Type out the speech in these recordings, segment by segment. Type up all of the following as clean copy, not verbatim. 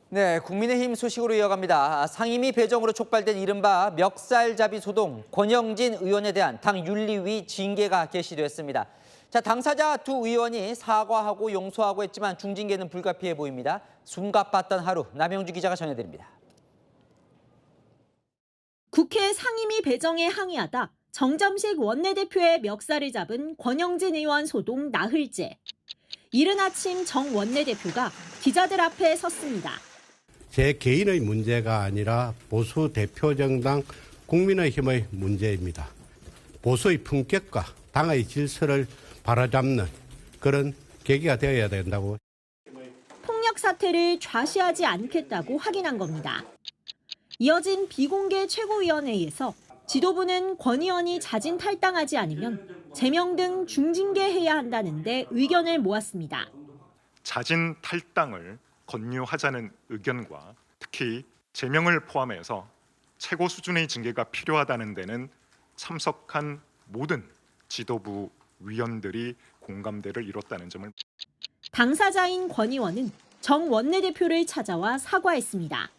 네, 국민의힘 소식으로 이어갑니다. 상임위 배정으로 촉발된 이른바 멱살잡이 소동, 권영진 의원에 대한 당 윤리위 징계가 개시됐습니다. 자, 당사자 두 의원이 사과하고 용서하고 했지만 중징계는 불가피해 보입니다. 숨가빴던 하루, 남영주 기자가 전해드립니다. 국회 상임위 배정에 항의하다 정점식 원내대표의 멱살을 잡은 권영진 의원 소동 나흘째. 이른 아침 정 원내대표가 기자들 앞에 섰습니다. 제 개인의 문제가 아니라 보수 대표정당 국민의힘의 문제입니다. 보수의 품격과 당의 질서를 바로잡는 그런 계기가 되어야 된다고. 폭력 사태를 좌시하지 않겠다고 확인한 겁니다. 이어진 비공개 최고위원회에서 지도부는 권 의원이 자진 탈당하지 않으면 제명 등 중징계해야 한다는데 의견을 모았습니다. 자진 탈당을 권유하자는 의견과 특히 제명을 포함해서 최고 수준의 징계가 필요하다는 데는 참석한 모든 지도부 위원들이 공감대를 이뤘다는 점을. 당사자인 권 의원은 정 원내대표를 찾아와 사과했습니다.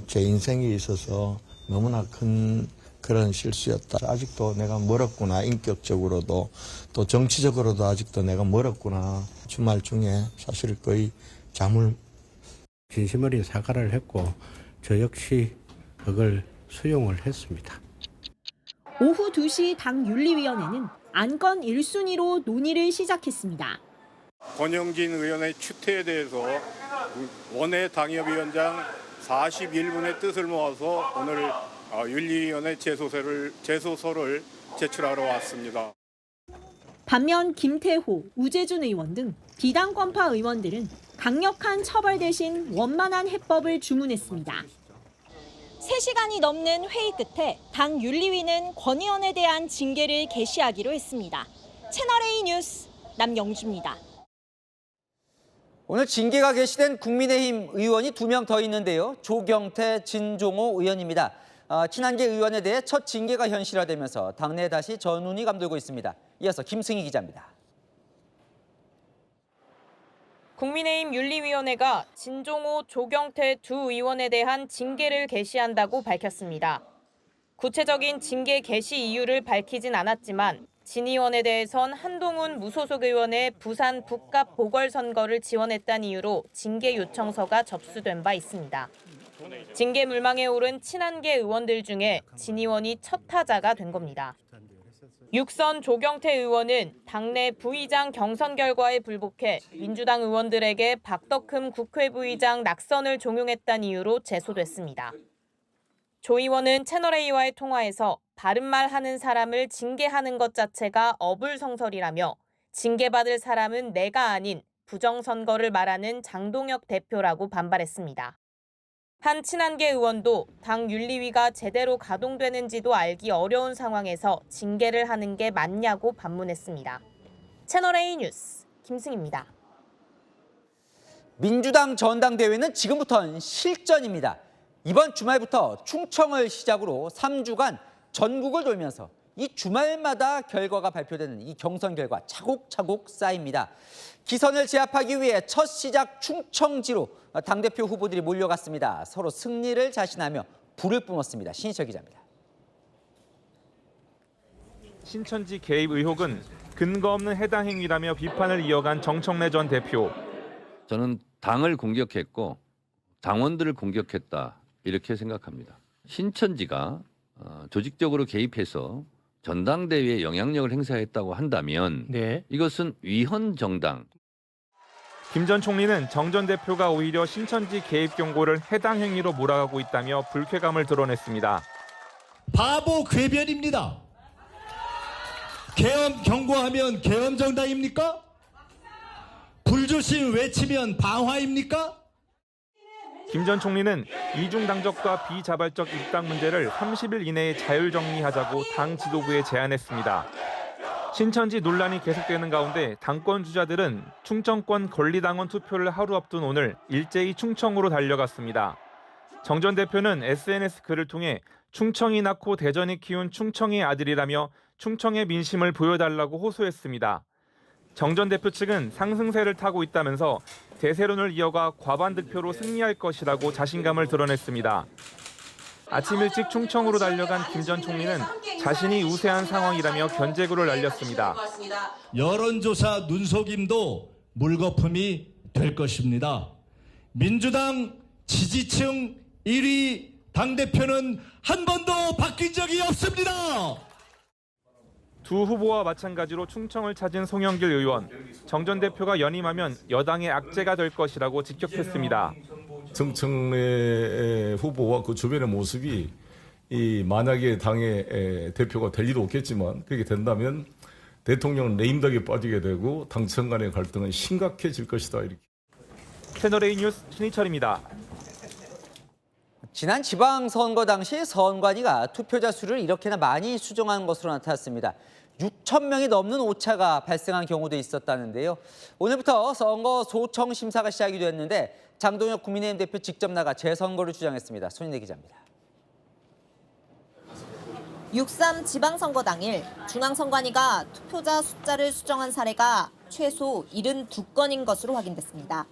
제 인생에 있어서 너무나 큰 그런 실수였다. 아직도 내가 멀었구나. 인격적으로도 또 정치적으로도 아직도 내가 멀었구나. 주말 중에 사실 거의 잠을. 진심 어린 사과를 했고 저 역시 그걸 수용을 했습니다. 오후 2시 당 윤리위원회는 안건 1순위로 논의를 시작했습니다. 권영진 의원의 추태에 대해서 원외 당협위원장 41분의 뜻을 모아서 오늘 윤리위원회 제소서를 제출하러 왔습니다. 반면 김태호, 우재준 의원 등 비당권파 의원들은 강력한 처벌 대신 원만한 해법을 주문했습니다. 3시간이 넘는 회의 끝에 당 윤리위는 권 의원에 대한 징계를 개시하기로 했습니다. 채널A 뉴스 남영주입니다. 오늘 징계가 개시된 국민의힘 의원이 2명 더 있는데요. 조경태, 진종호 의원입니다. 친한계 의원에 대해 첫 징계가 현실화되면서 당내에 다시 전운이 감돌고 있습니다. 이어서 김승희 기자입니다. 국민의힘 윤리위원회가 진종호, 조경태 두 의원에 대한 징계를 개시한다고 밝혔습니다. 구체적인 징계 개시 이유를 밝히진 않았지만 진 의원에 대해선 한동훈 무소속 의원의 부산 북갑 보궐선거를 지원했다는 이유로 징계 요청서가 접수된 바 있습니다. 징계 물망에 오른 친한계 의원들 중에 진 의원이 첫 타자가 된 겁니다. 육선 조경태 의원은 당내 부의장 경선 결과에 불복해 민주당 의원들에게 박덕흠 국회부의장 낙선을 종용했다는 이유로 제소됐습니다. 조 의원은 채널A와의 통화에서 바른말 하는 사람을 징계하는 것 자체가 어불성설이라며 징계받을 사람은 내가 아닌 부정선거를 말하는 장동혁 대표라고 반발했습니다. 한 친한계 의원도 당 윤리위가 제대로 가동되는지도 알기 어려운 상황에서 징계를 하는 게 맞냐고 반문했습니다. 채널A 뉴스 김승희입니다. 민주당 전당대회는 지금부터는 실전입니다. 이번 주말부터 충청을 시작으로 3주간 전국을 돌면서 이 주말마다 결과가 발표되는 이 경선 결과 차곡차곡 쌓입니다. 기선을 제압하기 위해 첫 시작 충청지로 당대표 후보들이 몰려갔습니다. 서로 승리를 자신하며 불을 뿜었습니다. 신희철 기자입니다. 신천지 개입 의혹은 근거 없는 해당 행위라며 비판을 이어간 정청래 전 대표. 저는 당을 공격했고 당원들을 공격했다 이렇게 생각합니다. 신천지가 조직적으로 개입해서 전당대회에 영향력을 행사했다고 한다면 이것은 위헌 정당. 김 전 총리는 정 전 대표가 오히려 신천지 개입 경고를 해당 행위로 몰아가고 있다며 불쾌감을 드러냈습니다. 바보 궤변입니다. 계엄 경고하면 계엄 정당입니까? 불조심 외치면 방화입니까? 김 전 총리는 이중당적과 비자발적 입당 문제를 30일 이내에 자율 정리하자고 당 지도부에 제안했습니다. 신천지 논란이 계속되는 가운데 당권 주자들은 충청권 권리당원 투표를 하루 앞둔 오늘 일제히 충청으로 달려갔습니다. 정 전 대표는 SNS 글을 통해 충청이 낳고 대전이 키운 충청의 아들이라며 충청의 민심을 보여달라고 호소했습니다. 정 전 대표 측은 상승세를 타고 있다면서 대세론을 이어가 과반 득표로 승리할 것이라고 자신감을 드러냈습니다. 아침 일찍 충청으로 달려간 김 전 총리는 자신이 우세한 상황이라며 견제구를 날렸습니다. 여론조사 눈속임도 물거품이 될 것입니다. 민주당 지지층 1위 당대표는 한 번도 바뀐 적이 없습니다. 두 후보와 마찬가지로 충청을 찾은 송영길 의원, 정 전 대표가 연임하면 여당의 악재가 될 것이라고 직격했습니다. 정청래 후보와 그 주변의 모습이 만약에 당의 대표가 될 리도 없겠지만 그렇게 된다면 대통령은 레임덕에 빠지게 되고 당청 간의 갈등은 심각해질 것이다. 이렇게. 채널A 뉴스 신희철입니다. 지난 지방선거 당시 선관위가 투표자 수를 이렇게나 많이 수정한 것으로 나타났습니다. 6천 명이 넘는 오차가 발생한 경우도 있었다는데요. 오늘부터 선거 소청 심사가 시작이 됐는데 장동혁 국민의힘 대표 직접 나가 재선거를 주장했습니다. 손인혜 기자입니다. 6.3 지방선거 당일 중앙선관위가 투표자 숫자를 수정한 사례가 최소 72건인 것으로 확인됐습니다.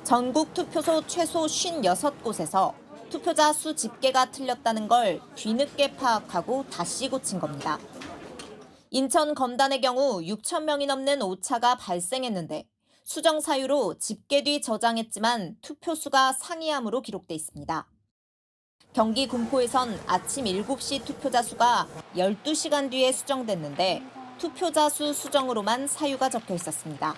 전국 투표소 최소 56곳에서 투표자 수 집계가 틀렸다는 걸 뒤늦게 파악하고 다시 고친 겁니다. 인천 검단의 경우 6천 명이 넘는 오차가 발생했는데 수정 사유로 집계 뒤 저장했지만 투표수가 상이함으로 기록돼 있습니다. 경기 군포에선 아침 7시 투표자 수가 12시간 뒤에 수정됐는데 투표자 수 수정으로만 사유가 적혀 있었습니다.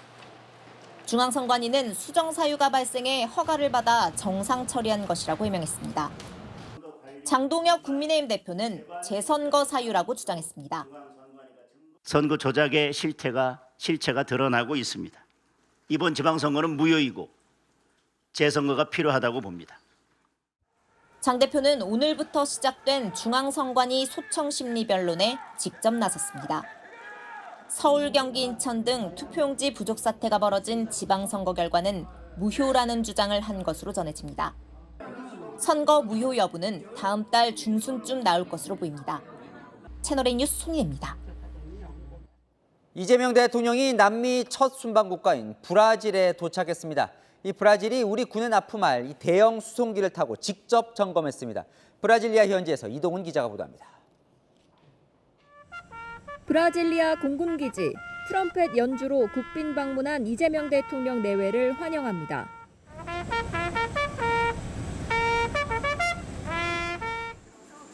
중앙선관위는 수정 사유가 발생해 허가를 받아 정상 처리한 것이라고 해명했습니다. 장동혁 국민의힘 대표는 재선거 사유라고 주장했습니다. 선거 조작의 실체가 드러나고 있습니다. 이번 지방선거는 무효이고 재선거가 필요하다고 봅니다. 장 대표는 오늘부터 시작된 중앙선관위 소청심리변론에 직접 나섰습니다. 서울, 경기, 인천 등 투표용지 부족 사태가 벌어진 지방선거 결과는 무효라는 주장을 한 것으로 전해집니다. 선거 무효 여부는 다음 달 중순쯤 나올 것으로 보입니다. 채널A 뉴스 손희애입니다. 이재명 대통령이 남미 첫 순방 국가인 브라질에 도착했습니다. 이 브라질이 우리 군에 납품할 이 대형 수송기를 타고 직접 점검했습니다. 브라질리아 현지에서 이동훈 기자가 보도합니다. 브라질리아 공군기지 트럼펫 연주로 국빈 방문한 이재명 대통령 내외를 환영합니다.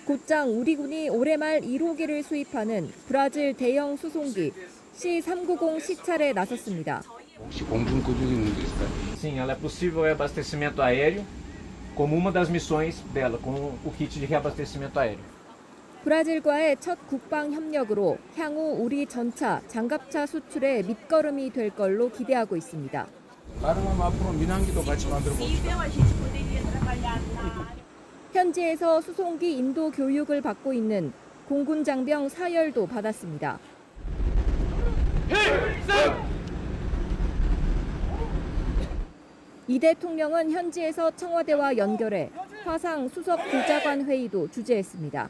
곧장 우리 군이 올해 말 1호기를 수입하는 브라질 대형 수송기 C390 시찰에 나섰습니다. 혹시 공군 구조기 있는 게 있을까요? Sim, ela é possível reabastecimento aéreo como uma das missões dela, com o kit de reabastecimento aéreo. 브라질과의 첫 국방 협력으로 향후 우리 전차, 장갑차 수출의 밑거름이 될 걸로 기대하고 있습니다. 현지에서 수송기 인도 교육을 받고 있는 공군 장병 사열도 받았습니다. 이 대통령은 현지에서 청와대와 연결해 화상 수석 보좌관 회의도 주재했습니다.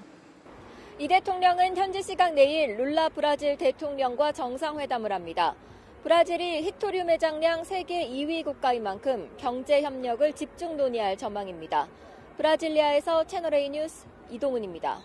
이 대통령은 현지 시각 내일 룰라 브라질 대통령과 정상회담을 합니다. 브라질이 히토류 매장량 세계 2위 국가인 만큼 경제 협력을 집중 논의할 전망입니다. 브라질리아에서 채널A 뉴스 이동훈입니다.